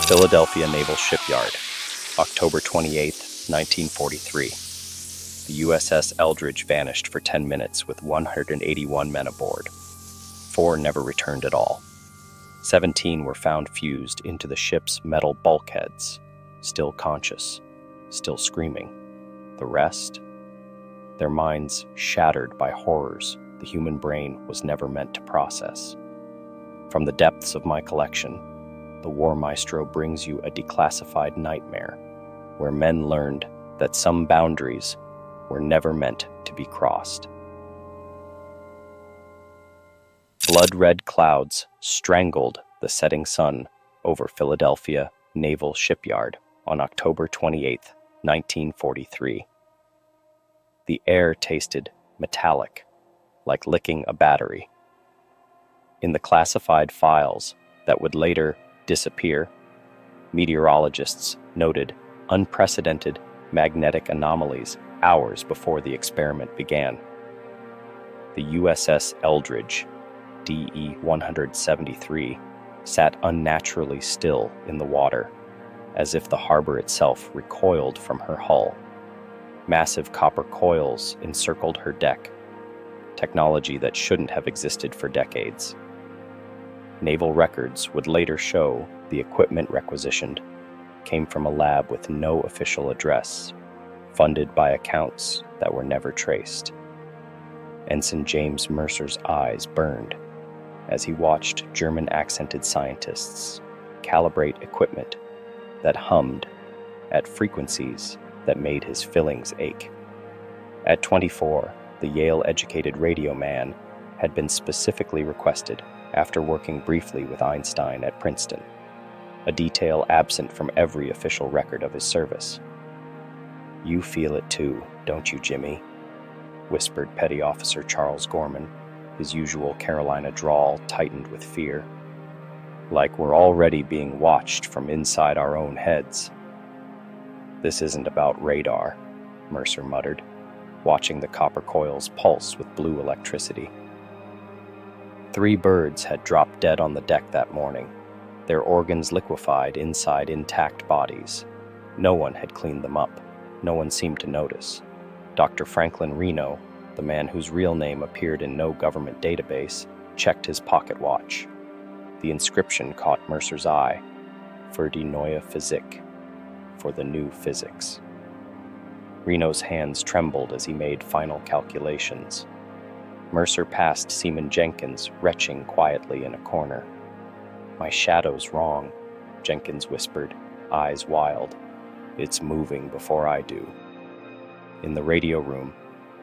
Philadelphia Naval Shipyard, October 28, 1943. The USS Eldridge vanished for 10 minutes with 181 men aboard. 4 never returned at all. 17 were found fused into the ship's metal bulkheads, still conscious, still screaming. The rest? Their minds shattered by horrors the human brain was never meant to process. From the depths of my collection, the War Maestro brings you a declassified nightmare, where men learned that some boundaries were never meant to be crossed. Blood-red clouds strangled the setting sun over Philadelphia Naval Shipyard on October 28, 1943. The air tasted metallic, like licking a battery. In the classified files that would later disappear, meteorologists noted unprecedented magnetic anomalies hours before the experiment began. The USS Eldridge, DE-173, sat unnaturally still in the water, as if the harbor itself recoiled from her hull. Massive copper coils encircled her deck, technology that shouldn't have existed for decades. Naval records would later show the equipment requisitioned came from a lab with no official address, funded by accounts that were never traced. Ensign James Mercer's eyes burned as he watched German-accented scientists calibrate equipment that hummed at frequencies that made his fillings ache. At 24, the Yale-educated radio man had been specifically requested after working briefly with Einstein at Princeton, a detail absent from every official record of his service. "You feel it too, don't you, Jimmy?" whispered Petty Officer Charles Gorman, his usual Carolina drawl tightened with fear. "Like we're already being watched from inside our own heads." "This isn't about radar," Mercer muttered, watching the copper coils pulse with blue electricity. 3 birds had dropped dead on the deck that morning, their organs liquefied inside intact bodies. No one had cleaned them up. No one seemed to notice. Dr. Franklin Reno, the man whose real name appeared in no government database, checked his pocket watch. The inscription caught Mercer's eye: "Für die neue Physik," for the new physics. Reno's hands trembled as he made final calculations. Mercer passed Seaman Jenkins, retching quietly in a corner. "My shadow's wrong," Jenkins whispered, eyes wild. "It's moving before I do." In the radio room,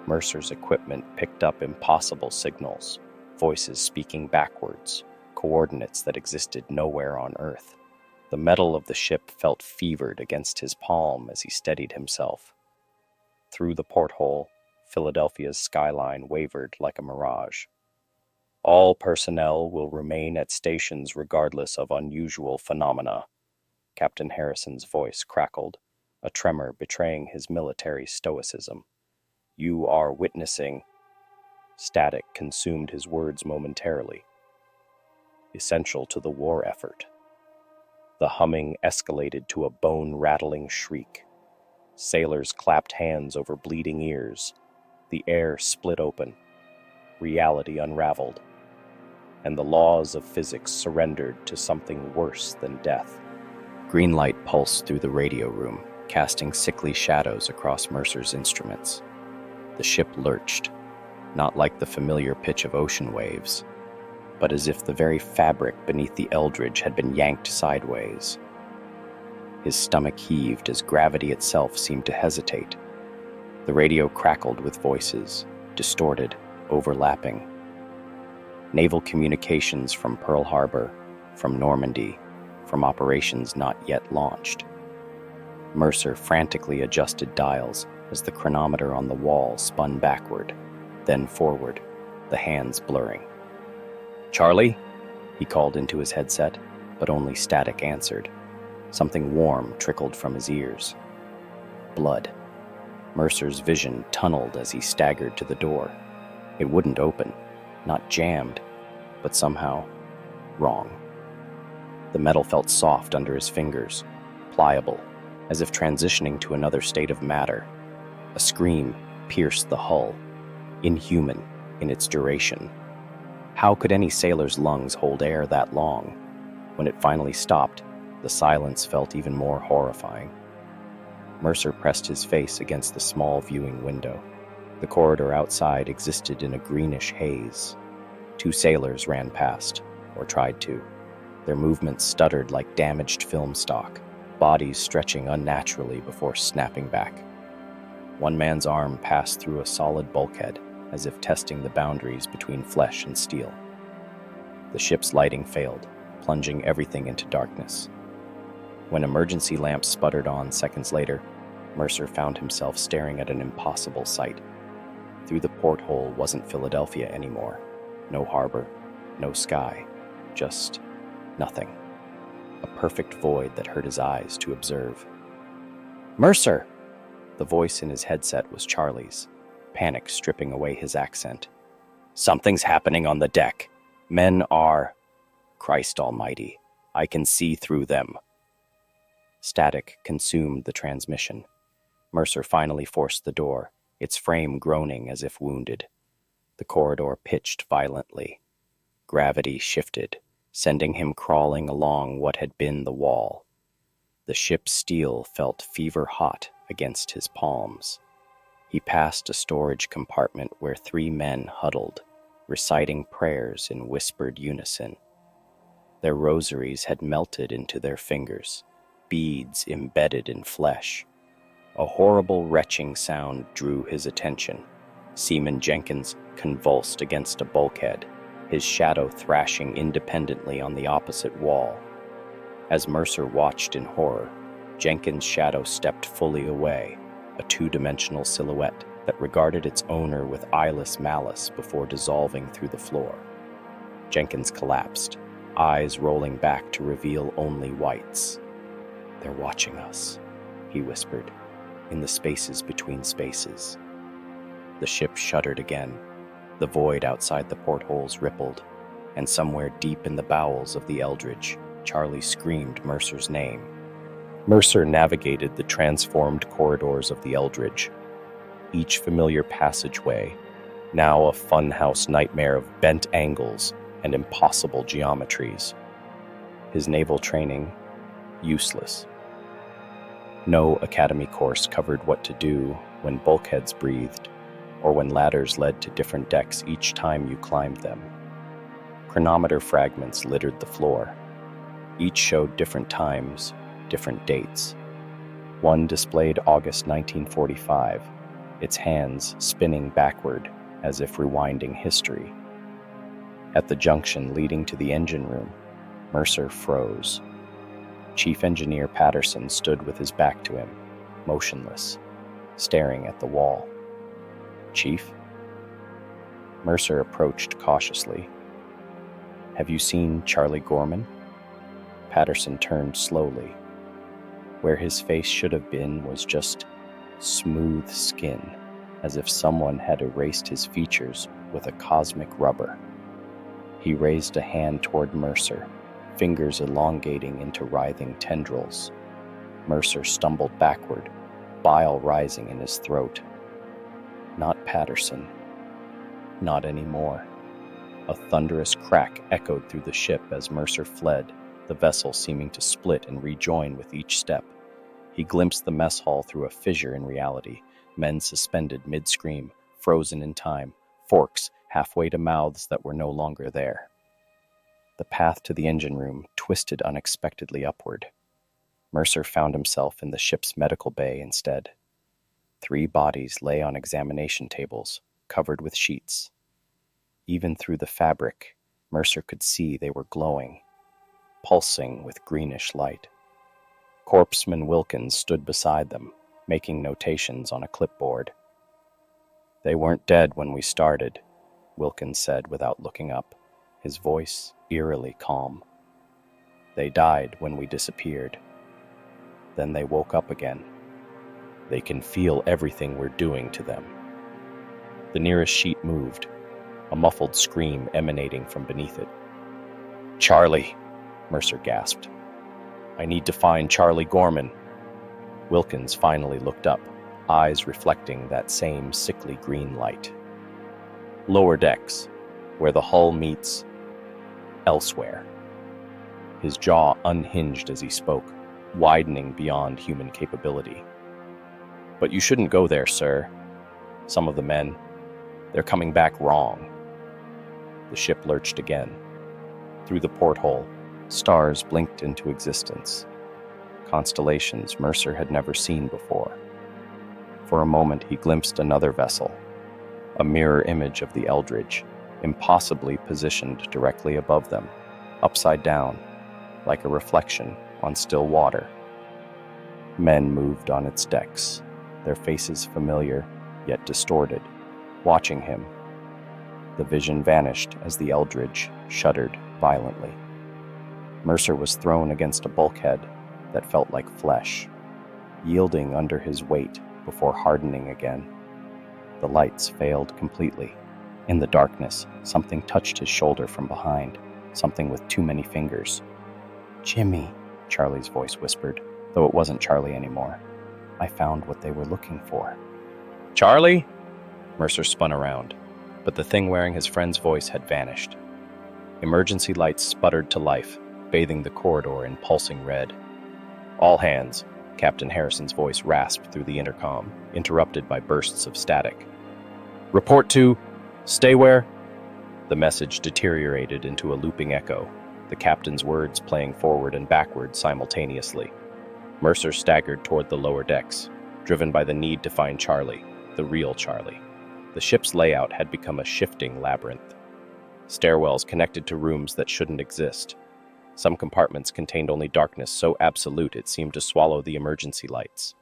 Mercer's equipment picked up impossible signals, voices speaking backwards, coordinates that existed nowhere on Earth. The metal of the ship felt fevered against his palm as he steadied himself. Through the porthole, Philadelphia's skyline wavered like a mirage. "All personnel will remain at stations regardless of unusual phenomena," Captain Harrison's voice crackled, a tremor betraying his military stoicism. "You are witnessing—" Static consumed his words momentarily. "Essential to the war effort." The humming escalated to a bone-rattling shriek. Sailors clapped hands over bleeding ears. The air split open. Reality unraveled. And the laws of physics surrendered to something worse than death. Green light pulsed through the radio room, casting sickly shadows across Mercer's instruments. The ship lurched, not like the familiar pitch of ocean waves, but as if the very fabric beneath the Eldridge had been yanked sideways. His stomach heaved as gravity itself seemed to hesitate. The radio crackled with voices, distorted, overlapping. Naval communications from Pearl Harbor, from Normandy, from operations not yet launched. Mercer frantically adjusted dials as the chronometer on the wall spun backward, then forward, the hands blurring. "Charlie?" he called into his headset, but only static answered. Something warm trickled from his ears. Blood. Mercer's vision tunneled as he staggered to the door. It wouldn't open, not jammed, but somehow wrong. The metal felt soft under his fingers, pliable, as if transitioning to another state of matter. A scream pierced the hull, inhuman in its duration. How could any sailor's lungs hold air that long? When it finally stopped, the silence felt even more horrifying. Mercer pressed his face against the small viewing window. The corridor outside existed in a greenish haze. 2 sailors ran past, or tried to. Their movements stuttered like damaged film stock, bodies stretching unnaturally before snapping back. One man's arm passed through a solid bulkhead, as if testing the boundaries between flesh and steel. The ship's lighting failed, plunging everything into darkness. When emergency lamps sputtered on seconds later, Mercer found himself staring at an impossible sight. Through the porthole wasn't Philadelphia anymore. No harbor, no sky, just nothing. A perfect void that hurt his eyes to observe. "Mercer!" The voice in his headset was Charlie's, panic stripping away his accent. "Something's happening on the deck. Men are... Christ almighty, I can see through them." Static consumed the transmission. Mercer finally forced the door, its frame groaning as if wounded. The corridor pitched violently. Gravity shifted, sending him crawling along what had been the wall. The ship's steel felt fever-hot against his palms. He passed a storage compartment where 3 men huddled, reciting prayers in whispered unison. Their rosaries had melted into their fingers, beads embedded in flesh. A horrible retching sound drew his attention. Seaman Jenkins convulsed against a bulkhead, his shadow thrashing independently on the opposite wall. As Mercer watched in horror, Jenkins' shadow stepped fully away, a 2-dimensional silhouette that regarded its owner with eyeless malice before dissolving through the floor. Jenkins collapsed, eyes rolling back to reveal only whites. "They're watching us," he whispered, in the spaces between spaces. The ship shuddered again. The void outside the portholes rippled, and somewhere deep in the bowels of the Eldridge, Charlie screamed Mercer's name. Mercer navigated the transformed corridors of the Eldridge, each familiar passageway, now a funhouse nightmare of bent angles and impossible geometries. His naval training, useless. No academy course covered what to do when bulkheads breathed, or when ladders led to different decks each time you climbed them. Chronometer fragments littered the floor. Each showed different times, different dates. One displayed August 1945, its hands spinning backward as if rewinding history. At the junction leading to the engine room, Mercer froze. Chief Engineer Patterson stood with his back to him, motionless, staring at the wall. "Chief?" Mercer approached cautiously. "Have you seen Charlie Gorman?" Patterson turned slowly. Where his face should have been was just smooth skin, as if someone had erased his features with a cosmic rubber. He raised a hand toward Mercer, fingers elongating into writhing tendrils. Mercer stumbled backward, bile rising in his throat. Not Patterson. Not anymore. A thunderous crack echoed through the ship as Mercer fled, the vessel seeming to split and rejoin with each step. He glimpsed the mess hall through a fissure in reality, men suspended mid-scream, frozen in time, forks halfway to mouths that were no longer there. The path to the engine room twisted unexpectedly upward. Mercer found himself in the ship's medical bay instead. 3 bodies lay on examination tables, covered with sheets. Even through the fabric, Mercer could see they were glowing, pulsing with greenish light. Corpsman Wilkins stood beside them, making notations on a clipboard. "They weren't dead when we started," Wilkins said without looking up, his voice eerily calm. "They died when we disappeared. Then they woke up again. They can feel everything we're doing to them." The nearest sheet moved, a muffled scream emanating from beneath it. "Charlie!" Mercer gasped. "I need to find Charlie Gorman." Wilkins finally looked up, eyes reflecting that same sickly green light. "Lower decks, where the hull meets elsewhere." His jaw unhinged as he spoke, widening beyond human capability. "But you shouldn't go there, sir. Some of the men, they're coming back wrong." The ship lurched again. Through the porthole, stars blinked into existence. Constellations Mercer had never seen before. For a moment he glimpsed another vessel, a mirror image of the Eldridge, impossibly positioned directly above them, upside down, like a reflection on still water. Men moved on its decks, their faces familiar yet distorted, watching him. The vision vanished as the Eldridge shuddered violently. Mercer was thrown against a bulkhead that felt like flesh, yielding under his weight before hardening again. The lights failed completely. In the darkness, something touched his shoulder from behind, something with too many fingers. "Jimmy," Charlie's voice whispered, though it wasn't Charlie anymore. "I found what they were looking for." "Charlie?" Mercer spun around, but the thing wearing his friend's voice had vanished. Emergency lights sputtered to life, bathing the corridor in pulsing red. "All hands," Captain Harrison's voice rasped through the intercom, interrupted by bursts of static. "Report to... stay where?" The message deteriorated into a looping echo, the captain's words playing forward and backward simultaneously. Mercer staggered toward the lower decks, driven by the need to find Charlie, the real Charlie. The ship's layout had become a shifting labyrinth. Stairwells connected to rooms that shouldn't exist. Some compartments contained only darkness so absolute it seemed to swallow the emergency lights.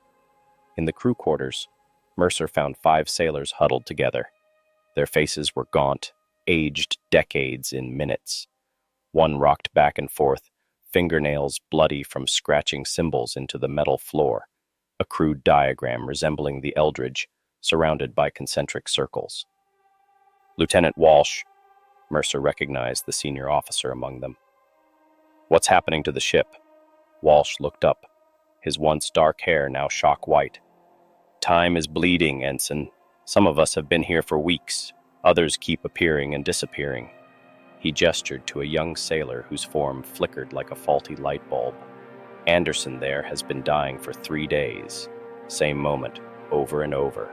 In the crew quarters, Mercer found 5 sailors huddled together. Their faces were gaunt, aged decades in minutes. One rocked back and forth, fingernails bloody from scratching symbols into the metal floor, a crude diagram resembling the Eldridge, surrounded by concentric circles. "Lieutenant Walsh," Mercer recognized the senior officer among them. "What's happening to the ship?" Walsh looked up, his once dark hair now shock white. "Time is bleeding, Ensign. Some of us have been here for weeks. Others keep appearing and disappearing." He gestured to a young sailor whose form flickered like a faulty light bulb. "Anderson there has been dying for 3 days. Same moment, over and over."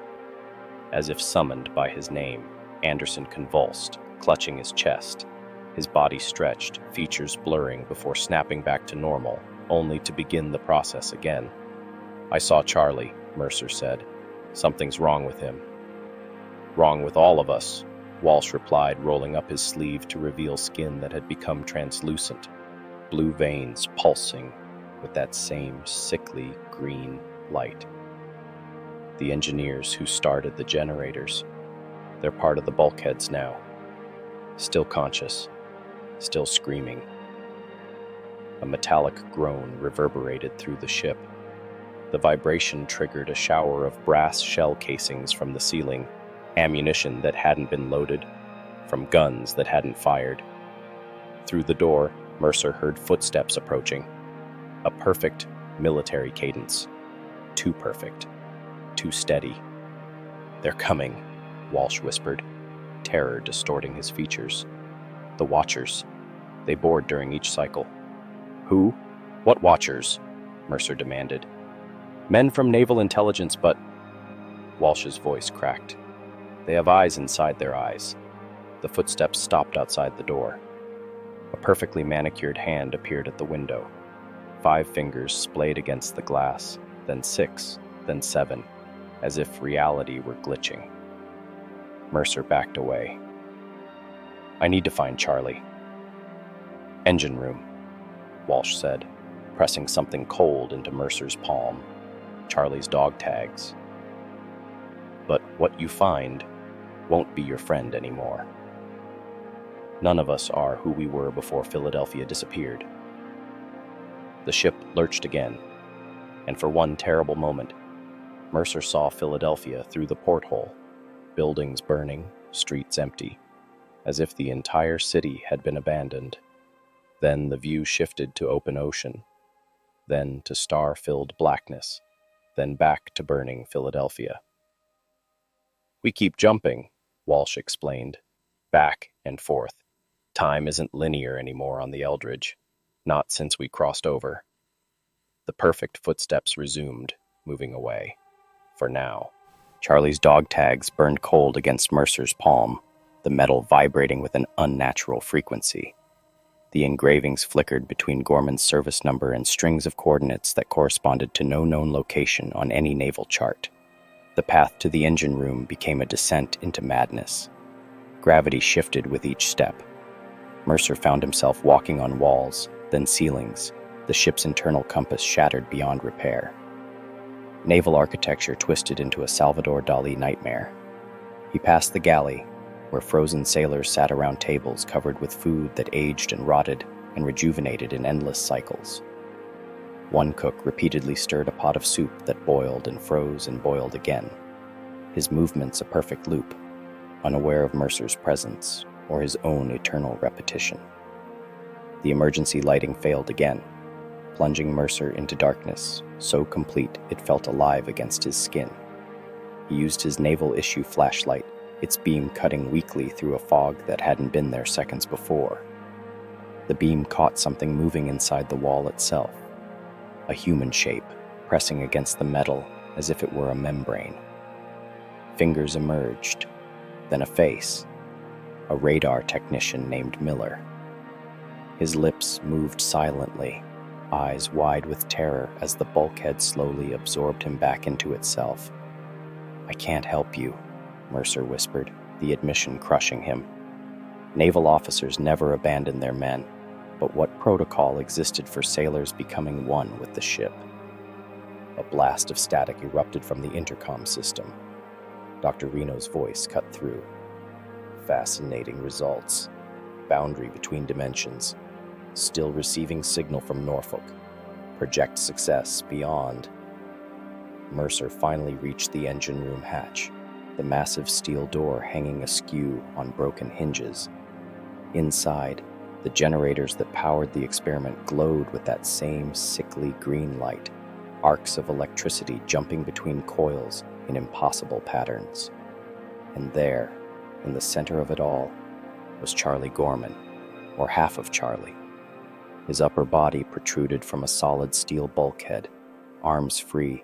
As if summoned by his name, Anderson convulsed, clutching his chest. His body stretched, features blurring before snapping back to normal, only to begin the process again. "I saw Charlie," Mercer said. "Something's wrong with him." "Wrong with all of us," Walsh replied, rolling up his sleeve to reveal skin that had become translucent, blue veins pulsing with that same sickly green light. "The engineers who started the generators. They're part of the bulkheads now. Still conscious, still screaming." A metallic groan reverberated through the ship. The vibration triggered a shower of brass shell casings from the ceiling, ammunition that hadn't been loaded, from guns that hadn't fired. Through the door, Mercer heard footsteps approaching. A perfect military cadence. Too perfect. Too steady. "They're coming," Walsh whispered, terror distorting his features. "The Watchers. They board during each cycle." "Who? What Watchers?" Mercer demanded. "Men from naval intelligence, but..." Walsh's voice cracked. "They have eyes inside their eyes." The footsteps stopped outside the door. A perfectly manicured hand appeared at the window. 5 fingers splayed against the glass, then 6, then 7, as if reality were glitching. Mercer backed away. "I need to find Charlie." "Engine room," Walsh said, pressing something cold into Mercer's palm. "Charlie's dog tags. But what you find won't be your friend anymore. None of us are who we were before Philadelphia disappeared." The ship lurched again, and for one terrible moment, Mercer saw Philadelphia through the porthole, buildings burning, streets empty, as if the entire city had been abandoned. Then the view shifted to open ocean, then to star-filled blackness, then back to burning Philadelphia. "We keep jumping," Walsh explained, "back and forth. Time isn't linear anymore on the Eldridge, not since we crossed over." The perfect footsteps resumed, moving away. For now. Charlie's dog tags burned cold against Mercer's palm, the metal vibrating with an unnatural frequency. The engravings flickered between Gorman's service number and strings of coordinates that corresponded to no known location on any naval chart. The path to the engine room became a descent into madness. Gravity shifted with each step. Mercer found himself walking on walls, then ceilings, the ship's internal compass shattered beyond repair. Naval architecture twisted into a Salvador Dali nightmare. He passed the galley, where frozen sailors sat around tables covered with food that aged and rotted and rejuvenated in endless cycles. One cook repeatedly stirred a pot of soup that boiled and froze and boiled again, his movements a perfect loop, unaware of Mercer's presence or his own eternal repetition. The emergency lighting failed again, plunging Mercer into darkness, so complete it felt alive against his skin. He used his naval issue flashlight, its beam cutting weakly through a fog that hadn't been there seconds before. The beam caught something moving inside the wall itself, a human shape pressing against the metal as if it were a membrane. Fingers emerged, then a face, a radar technician named Miller. His lips moved silently, eyes wide with terror as the bulkhead slowly absorbed him back into itself. "I can't help you," Mercer whispered, the admission crushing him. Naval officers never abandoned their men, but what protocol existed for sailors becoming one with the ship? A blast of static erupted from the intercom system. Dr. Reno's voice cut through. "Fascinating results. Boundary between dimensions. Still receiving signal from Norfolk. Project success beyond." Mercer finally reached the engine room hatch, the massive steel door hanging askew on broken hinges. Inside, the generators that powered the experiment glowed with that same sickly green light, arcs of electricity jumping between coils in impossible patterns. And there, in the center of it all, was Charlie Gorman, or half of Charlie. His upper body protruded from a solid steel bulkhead, arms free,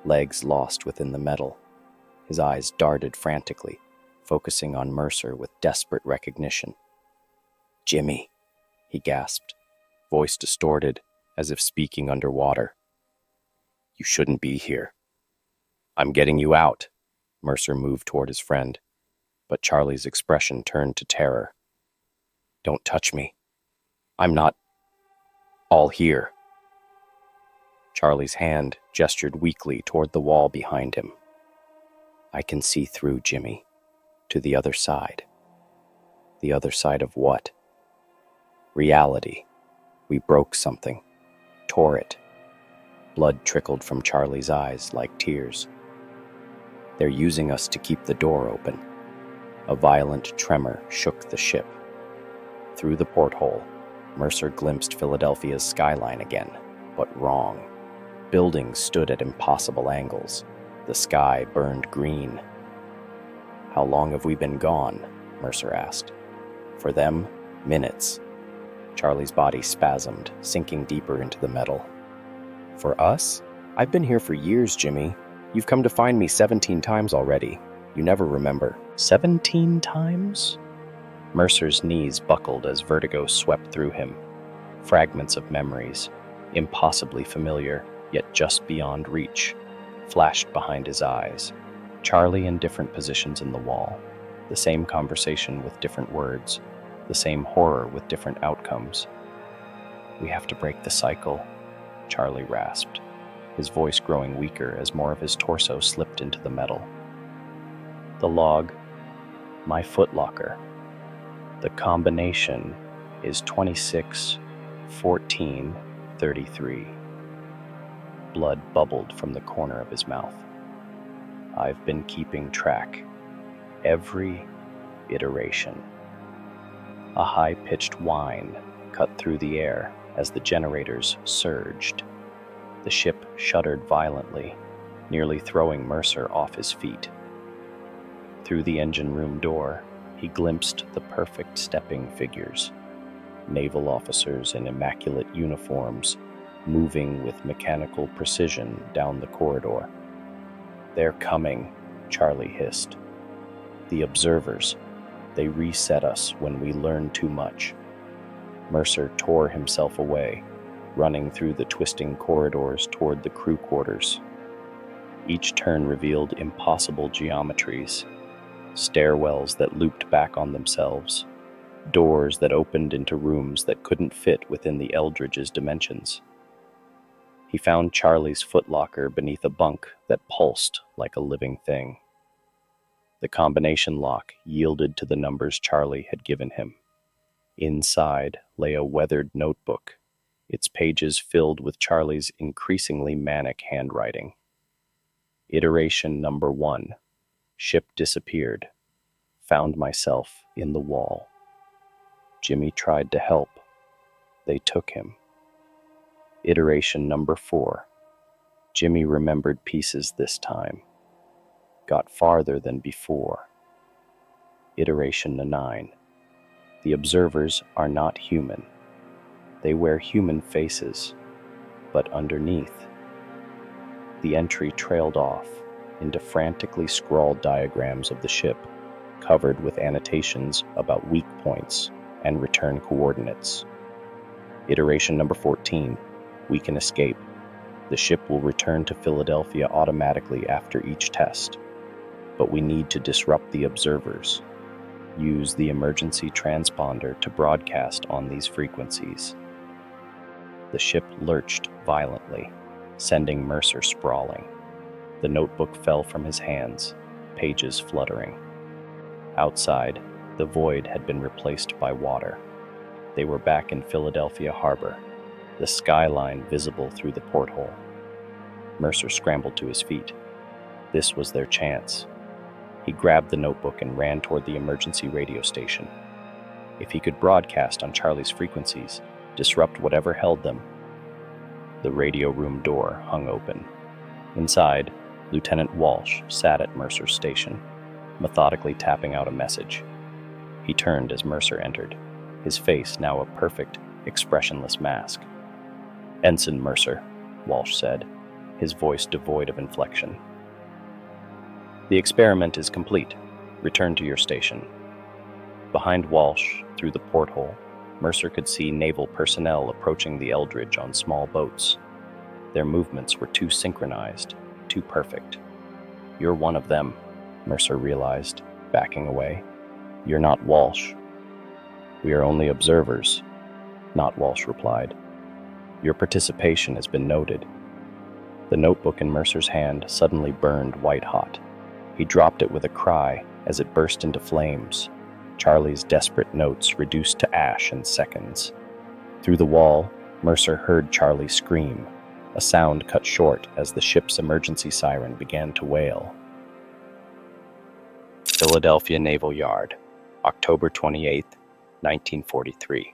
legs lost within the metal. His eyes darted frantically, focusing on Mercer with desperate recognition. "Jimmy," he gasped, voice distorted, as if speaking underwater. "You shouldn't be here." "I'm getting you out." Mercer moved toward his friend, but Charlie's expression turned to terror. "Don't touch me. I'm not all here." Charlie's hand gestured weakly toward the wall behind him. "I can see through, Jimmy, to the other side." The other side of what? Reality. We broke something, tore it. Blood trickled from Charlie's eyes like tears. "They're using us to keep the door open." A violent tremor shook the ship. Through the porthole, Mercer glimpsed Philadelphia's skyline again, but wrong. Buildings stood at impossible angles. The sky burned green. "How long have we been gone?" Mercer asked. For them, minutes. Charlie's body spasmed, sinking deeper into the metal. "For us? I've been here for years, Jimmy. You've come to find me 17 times already. You never remember." 17 times? Mercer's knees buckled as vertigo swept through him. Fragments of memories, impossibly familiar, yet just beyond reach, flashed behind his eyes. Charlie in different positions in the wall. The same conversation with different words. The same horror with different outcomes. "We have to break the cycle," Charlie rasped, his voice growing weaker as more of his torso slipped into the metal. "The log. My footlocker. The combination is 26-14-33. Blood bubbled from the corner of his mouth. "I've been keeping track. Every iteration." A high-pitched whine cut through the air as the generators surged. The ship shuddered violently, nearly throwing Mercer off his feet. Through the engine room door, he glimpsed the perfect stepping figures, naval officers in immaculate uniforms, moving with mechanical precision down the corridor. "They're coming," Charlie hissed. "The observers. They reset us when we learn too much." Mercer tore himself away, running through the twisting corridors toward the crew quarters. Each turn revealed impossible geometries, stairwells that looped back on themselves, doors that opened into rooms that couldn't fit within the Eldridge's dimensions. He found Charlie's footlocker beneath a bunk that pulsed like a living thing. The combination lock yielded to the numbers Charlie had given him. Inside lay a weathered notebook, its pages filled with Charlie's increasingly manic handwriting. Iteration number 1. Ship disappeared. Found myself in the wall. Jimmy tried to help. They took him. Iteration number 4. Jimmy remembered pieces this time. Got farther than before. Iteration 9. The observers are not human. They wear human faces, but underneath. The entry trailed off into frantically scrawled diagrams of the ship, covered with annotations about weak points and return coordinates. Iteration number 14. We can escape. The ship will return to Philadelphia automatically after each test. But we need to disrupt the observers. Use the emergency transponder to broadcast on these frequencies. The ship lurched violently, sending Mercer sprawling. The notebook fell from his hands, pages fluttering. Outside, the void had been replaced by water. They were back in Philadelphia Harbor, the skyline visible through the porthole. Mercer scrambled to his feet. This was their chance. He grabbed the notebook and ran toward the emergency radio station. If he could broadcast on Charlie's frequencies, disrupt whatever held them. The radio room door hung open. Inside, Lieutenant Walsh sat at Mercer's station, methodically tapping out a message. He turned as Mercer entered, his face now a perfect, expressionless mask. "Ensign Mercer," Walsh said, his voice devoid of inflection. "The experiment is complete. Return to your station." Behind Walsh, through the porthole, Mercer could see naval personnel approaching the Eldridge on small boats. Their movements were too synchronized, too perfect. "You're one of them," Mercer realized, backing away. "You're not Walsh." "We are only observers," not Walsh replied. "Your participation has been noted." The notebook in Mercer's hand suddenly burned white-hot. He dropped it with a cry as it burst into flames, Charlie's desperate notes reduced to ash in seconds. Through the wall, Mercer heard Charlie scream, a sound cut short as the ship's emergency siren began to wail. Philadelphia Naval Yard, October 28, 1943.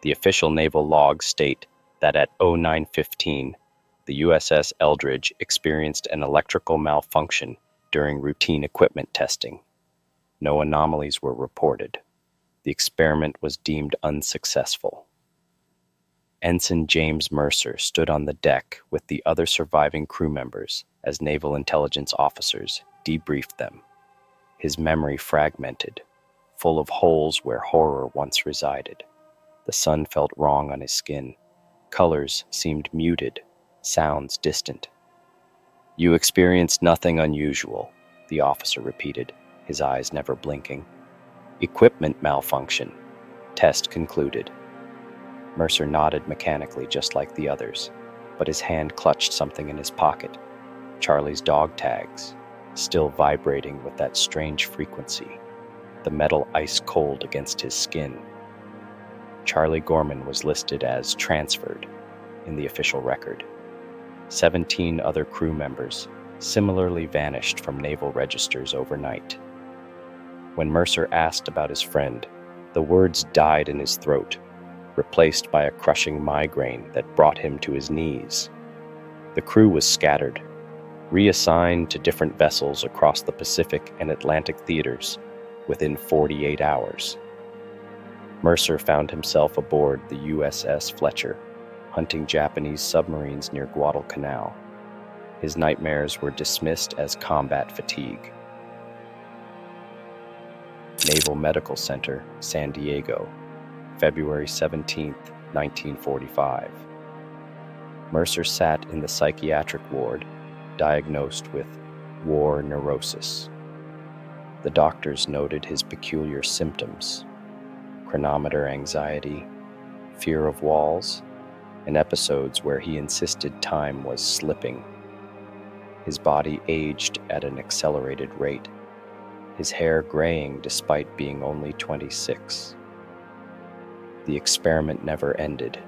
The official naval logs state that at 09:15, the USS Eldridge experienced an electrical malfunction during routine equipment testing. No anomalies were reported. The experiment was deemed unsuccessful. Ensign James Mercer stood on the deck with the other surviving crew members as naval intelligence officers debriefed them. His memory fragmented, full of holes where horror once resided. The sun felt wrong on his skin. Colors seemed muted, sounds distant. "You experienced nothing unusual," the officer repeated, his eyes never blinking. "Equipment malfunction. Test concluded." Mercer nodded mechanically just like the others, but his hand clutched something in his pocket. Charlie's dog tags, still vibrating with that strange frequency, the metal ice cold against his skin. Charlie Gorman was listed as transferred in the official record. 17 other crew members similarly vanished from naval registers overnight. When Mercer asked about his friend, the words died in his throat. replaced by a crushing migraine that brought him to his knees. The crew was scattered, reassigned to different vessels across the Pacific and Atlantic theaters within 48 hours. Mercer found himself aboard the USS Fletcher, hunting Japanese submarines near Guadalcanal. His nightmares were dismissed as combat fatigue. Naval Medical Center, San Diego, February 17, 1945. Mercer sat in the psychiatric ward, diagnosed with war neurosis. The doctors noted his peculiar symptoms: chronometer anxiety, fear of walls, and episodes where he insisted time was slipping. His body aged at an accelerated rate, his hair graying despite being only 26. The experiment never ended,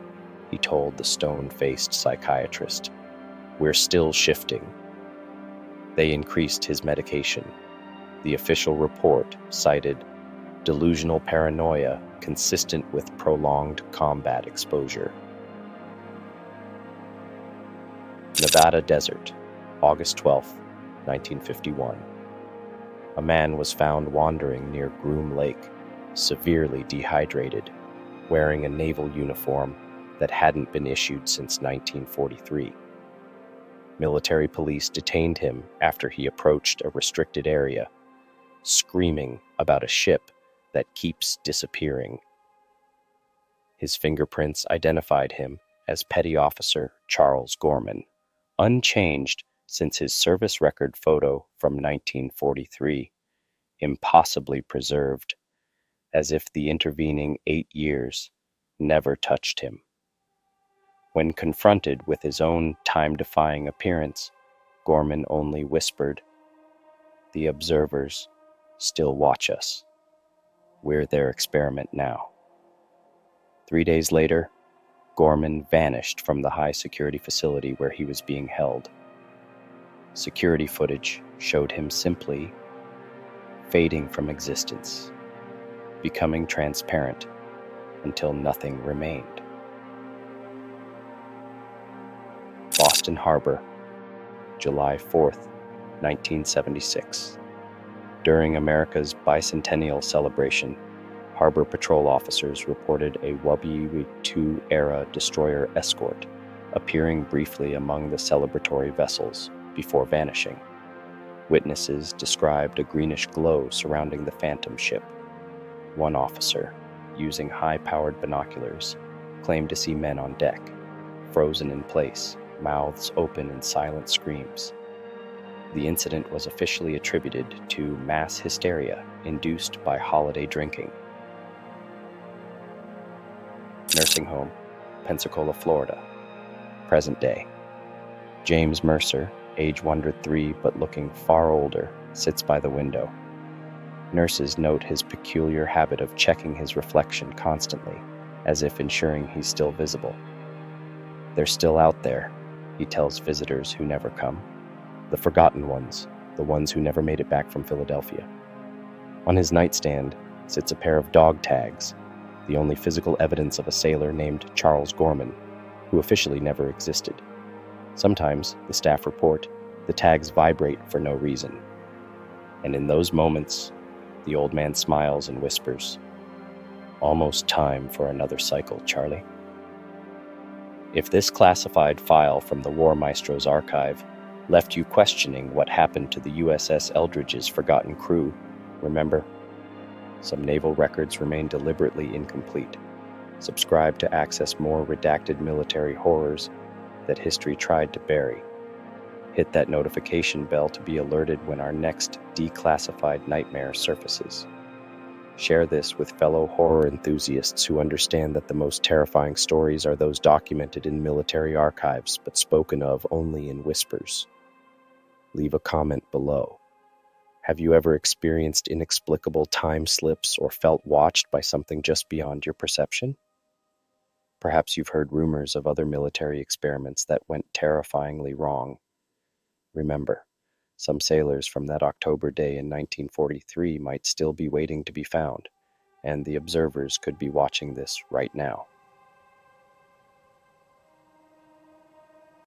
he told the stone-faced psychiatrist. We're still shifting. They increased his medication. The official report cited delusional paranoia consistent with prolonged combat exposure. Nevada desert, August 12, 1951. A man was found wandering near Groom Lake, severely dehydrated, wearing a naval uniform that hadn't been issued since 1943. Military police detained him after he approached a restricted area, screaming about a ship that keeps disappearing. His fingerprints identified him as Petty Officer Charles Gorman, unchanged since his service record photo from 1943, impossibly preserved, as if the intervening 8 years never touched him. When confronted with his own time-defying appearance, Gorman only whispered, "The observers still watch us. We're their experiment now." 3 days later, Gorman vanished from the high-security facility where he was being held. Security footage showed him simply fading from existence, becoming transparent until nothing remained. Boston Harbor, July 4th, 1976. During America's bicentennial celebration, Harbor Patrol officers reported a WW-2-era destroyer escort appearing briefly among the celebratory vessels before vanishing. Witnesses described a greenish glow surrounding the phantom ship. One officer, using high-powered binoculars, claimed to see men on deck, frozen in place, mouths open in silent screams. The incident was officially attributed to mass hysteria induced by holiday drinking. Nursing home, Pensacola, Florida. Present day. James Mercer, age 103 but looking far older, sits by the window. Nurses note his peculiar habit of checking his reflection constantly, as if ensuring he's still visible. They're still out there, he tells visitors who never come. The forgotten ones, the ones who never made it back from Philadelphia. On his nightstand sits a pair of dog tags, the only physical evidence of a sailor named Charles Gorman, who officially never existed. Sometimes, the staff report, the tags vibrate for no reason. And in those moments, the old man smiles and whispers, "Almost time for another cycle, Charlie." If this classified file from the War Maestro's archive left you questioning what happened to the USS Eldridge's forgotten crew, remember, some naval records remain deliberately incomplete. Subscribe to access more redacted military horrors that history tried to bury. Hit that notification bell to be alerted when our next declassified nightmare surfaces. Share this with fellow horror enthusiasts who understand that the most terrifying stories are those documented in military archives but spoken of only in whispers. Leave a comment below. Have you ever experienced inexplicable time slips or felt watched by something just beyond your perception? Perhaps you've heard rumors of other military experiments that went terrifyingly wrong. Remember, some sailors from that October day in 1943 might still be waiting to be found, and the observers could be watching this right now.